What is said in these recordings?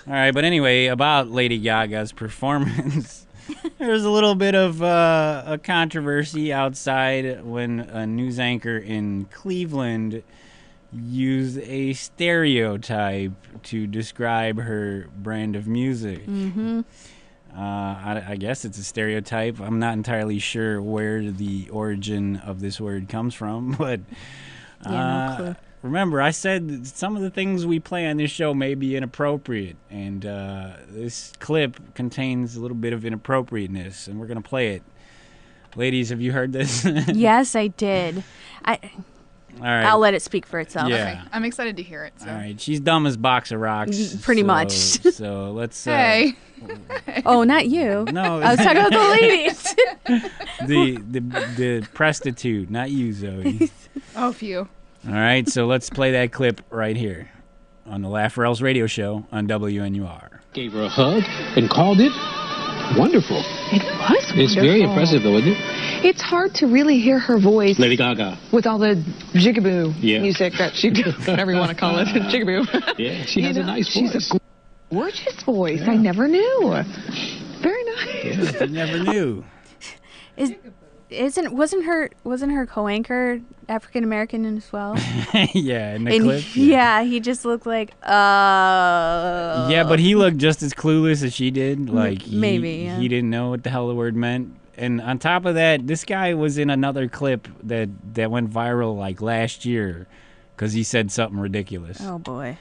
All right, but anyway, about Lady Gaga's performance. There's a little bit of a controversy outside when a news anchor in Cleveland used a stereotype to describe her brand of music. Mm-hmm. I guess it's a stereotype. I'm not entirely sure where the origin of this word comes from, but No clue. remember, I said some of the things we play on this show may be inappropriate, and this clip contains a little bit of inappropriateness, and we're going to play it. Ladies, have you heard this? Yes, I did. All right. I'll let it speak for itself. Yeah. Okay, I'm excited to hear it. So. All right, she's dumb as box of rocks. Pretty much. So let's. Hey. Oh, not you. No, I was talking about the ladies. the prostitute, not you, Zoe. Oh, phew. All right, so let's play that clip right here on the LOERadio Show on WNUR. Gave her a hug and called it wonderful. It was wonderful. It's very impressive, though, isn't it? It's hard to really hear her voice Lady Gaga. with all the jigaboo Yeah. music that she does, whatever you want to call it, jigaboo. Yeah, she has a nice She's voice. a gorgeous voice. I never knew. Very nice. You never knew. Wasn't her co-anchor African American as well? Yeah, in the clip. Yeah, he just looked like Yeah, but he looked just as clueless as she did. Like maybe, yeah. he didn't know what the hell the word meant. And on top of that, this guy was in another clip that went viral like last year because he said something ridiculous. Oh boy.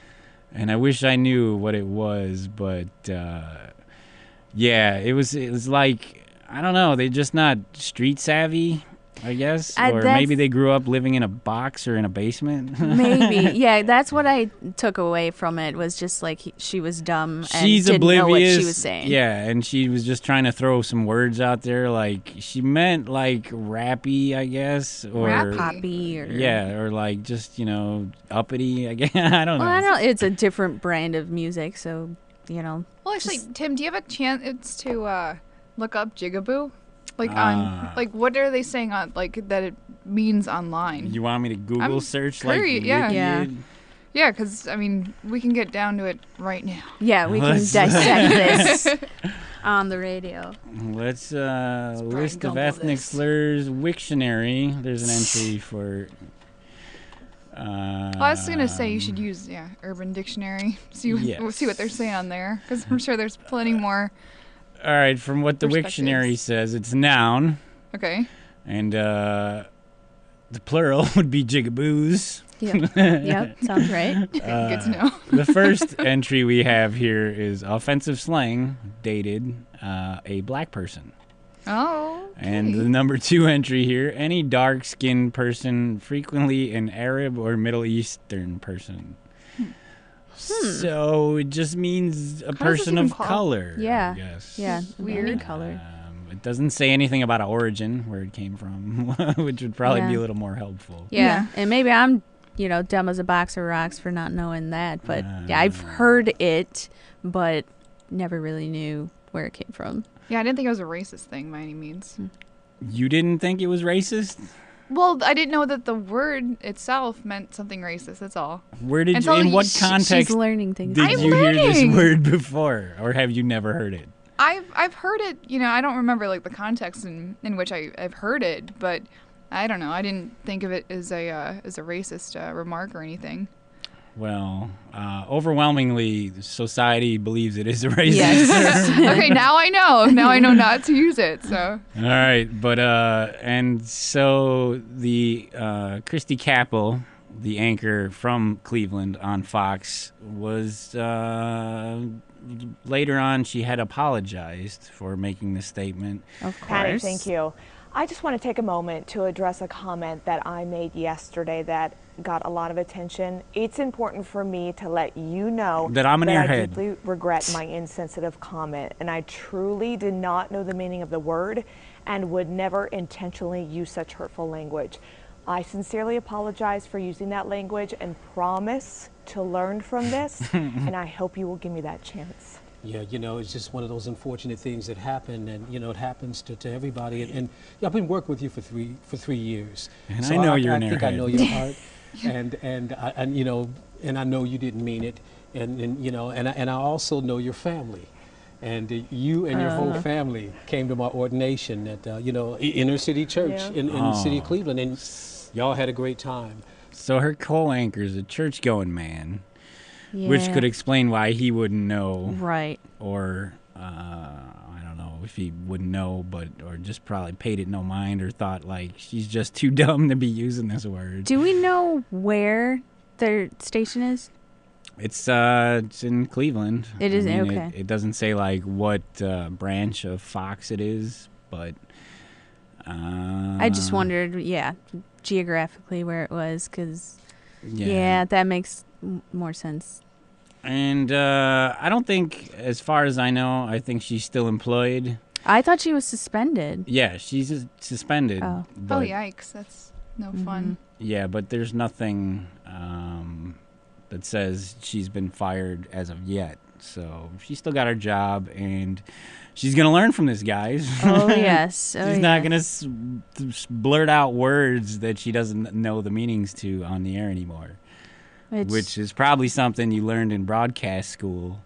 And I wish I knew what it was, but yeah, it was like, I don't know, they're just not street savvy, I guess, or maybe they grew up living in a box or in a basement. Maybe, yeah, that's what I took away from it, was just like she was dumb and She's didn't oblivious. know what she was saying. Yeah, and she was just trying to throw some words out there, like she meant like rappy, I guess, or poppy, or or like just uppity. I guess I don't know. Well, I don't know. It's a different brand of music, so Well, actually, Tim, do you have a chance to look up Jigaboo? Like what are they saying on that it means online? You want me to Google search curious, like yeah. Wicked? Yeah, because I mean we can get down to it right now. yeah, we can dissect this on the radio. Let's list of ethnic slurs Wiktionary. There's an entry for. Well, I was gonna say you should use Urban Dictionary. See what they're saying on there, because I'm sure there's plenty more. All right, from what the Wiktionary says, it's noun. Okay. And the plural would be jigaboos. Yep, sounds right. Good to know. The first entry we have here is offensive slang dated a black person. Oh. Okay. And the number 2 entry here, any dark-skinned person, frequently an Arab or Middle Eastern person. So it just means a person of color. Yeah. I guess. Yeah. Weird color. It doesn't say anything about origin, where it came from, which would probably be a little more helpful. Yeah. And maybe I'm, dumb as a box of rocks for not knowing that. But yeah, I've heard it, but never really knew where it came from. Yeah, I didn't think it was a racist thing by any means. You didn't think it was racist? Well, I didn't know that the word itself meant something racist. That's all. Where did you? In what context? She's learning things. Did you hear this word before, or have you never heard it? I've heard it. I don't remember the context in which I've heard it, but I don't know. I didn't think of it as a racist remark or anything. Well, overwhelmingly, society believes it is a racist. Yes. Okay, now I know. Now I know not to use it. So. All right, but and so the Christy Capel, the anchor from Cleveland on Fox, was later on she had apologized for making this statement. Of course. Patty, thank you. I just want to take a moment to address a comment that I made yesterday that got a lot of attention. It's important for me to let you know that I'm an airhead. I deeply regret my insensitive comment, and I truly did not know the meaning of the word and would never intentionally use such hurtful language. I sincerely apologize for using that language and promise to learn from this, and I hope you will give me that chance. Yeah, it's just one of those unfortunate things that happen, and it happens to everybody. And I've been working with you for three years, and so I know you're an I think airhead. I know your heart, and I know you didn't mean it. and you know, and I also know your family. And you and your whole family came to my ordination at, you know, inner city church in the city of Cleveland, and y'all had a great time. So her co-anchor is a church-going man, which could explain why he wouldn't know. Right. Or, I don't know if he wouldn't know, or just probably paid it no mind or thought, like, she's just too dumb to be using this word. Do we know where their station is? It's in Cleveland. It is, I mean, okay. It doesn't say, like, what branch of Fox it is, but... I just wondered, geographically where it was, because, that makes more sense. And I don't think, as far as I know, I think she's still employed. I thought she was suspended. Yeah, she's suspended. Oh, yikes. That's no fun. Yeah, but there's nothing that says she's been fired as of yet. So she's still got her job, and she's going to learn from this, guys. Oh, yes. She's not going to blurt out words that she doesn't know the meanings to on the air anymore, which is probably something you learned in broadcast school.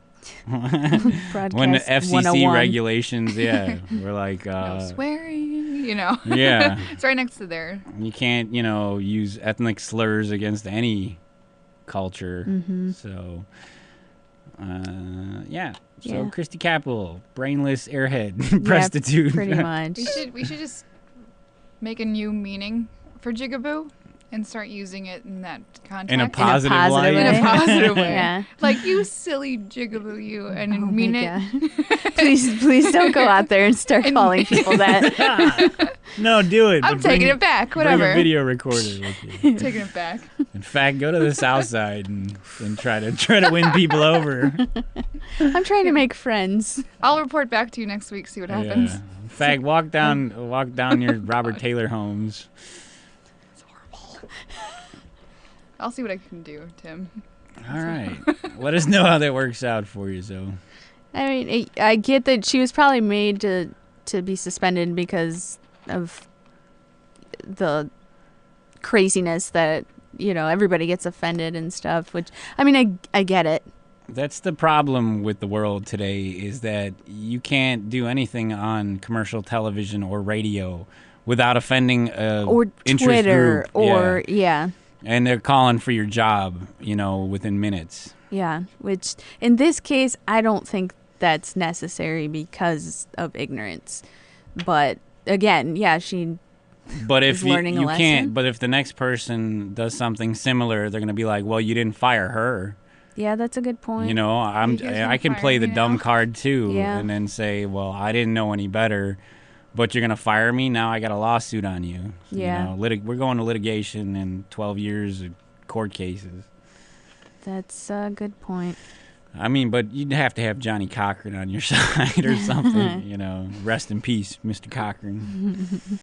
When the FCC 101. Regulations, were like... no swearing, you know. Yeah. It's right next to there. You can't, use ethnic slurs against any culture. Mm-hmm. So, So Christy Capel, brainless airhead prostitute. Pretty much. We should just make a new meaning for Jigaboo and start using it in that context. In a positive light. In a positive way. Yeah. Like, you silly Jigaboo, you, and mean it. Please don't go out there and start calling people that. No, do it. I'm taking it back. Whatever. Bring a video recorder with you. Taking it back. In fact, go to the South Side and try to win people over. I'm trying to make friends. I'll report back to you next week. See what happens. Yeah. In fact, walk down your Robert Taylor Homes. It's horrible. I'll see what I can do, Tim. All right. Let us know how that works out for you, so. I mean, I get that she was probably made to be suspended because of the craziness that, everybody gets offended and stuff, which, I mean, I get it. That's the problem with the world today, is that you can't do anything on commercial television or radio without offending a or interest Twitter group. or And they're calling for your job, within minutes. Yeah, which in this case, I don't think that's necessary because of ignorance. But again, she But if is learning a lesson. can't, but if the next person does something similar, they're going to be like, "Well, you didn't fire her." Yeah, that's a good point. I can play the dumb card too, Yeah. and then say, "Well, I didn't know any better, but you're going to fire me now. I got a lawsuit on you." Yeah. We're going to litigation and 12 years of court cases. That's a good point. I mean, but you'd have to have Johnny Cochran on your side or something, Rest in peace, Mr. Cochran.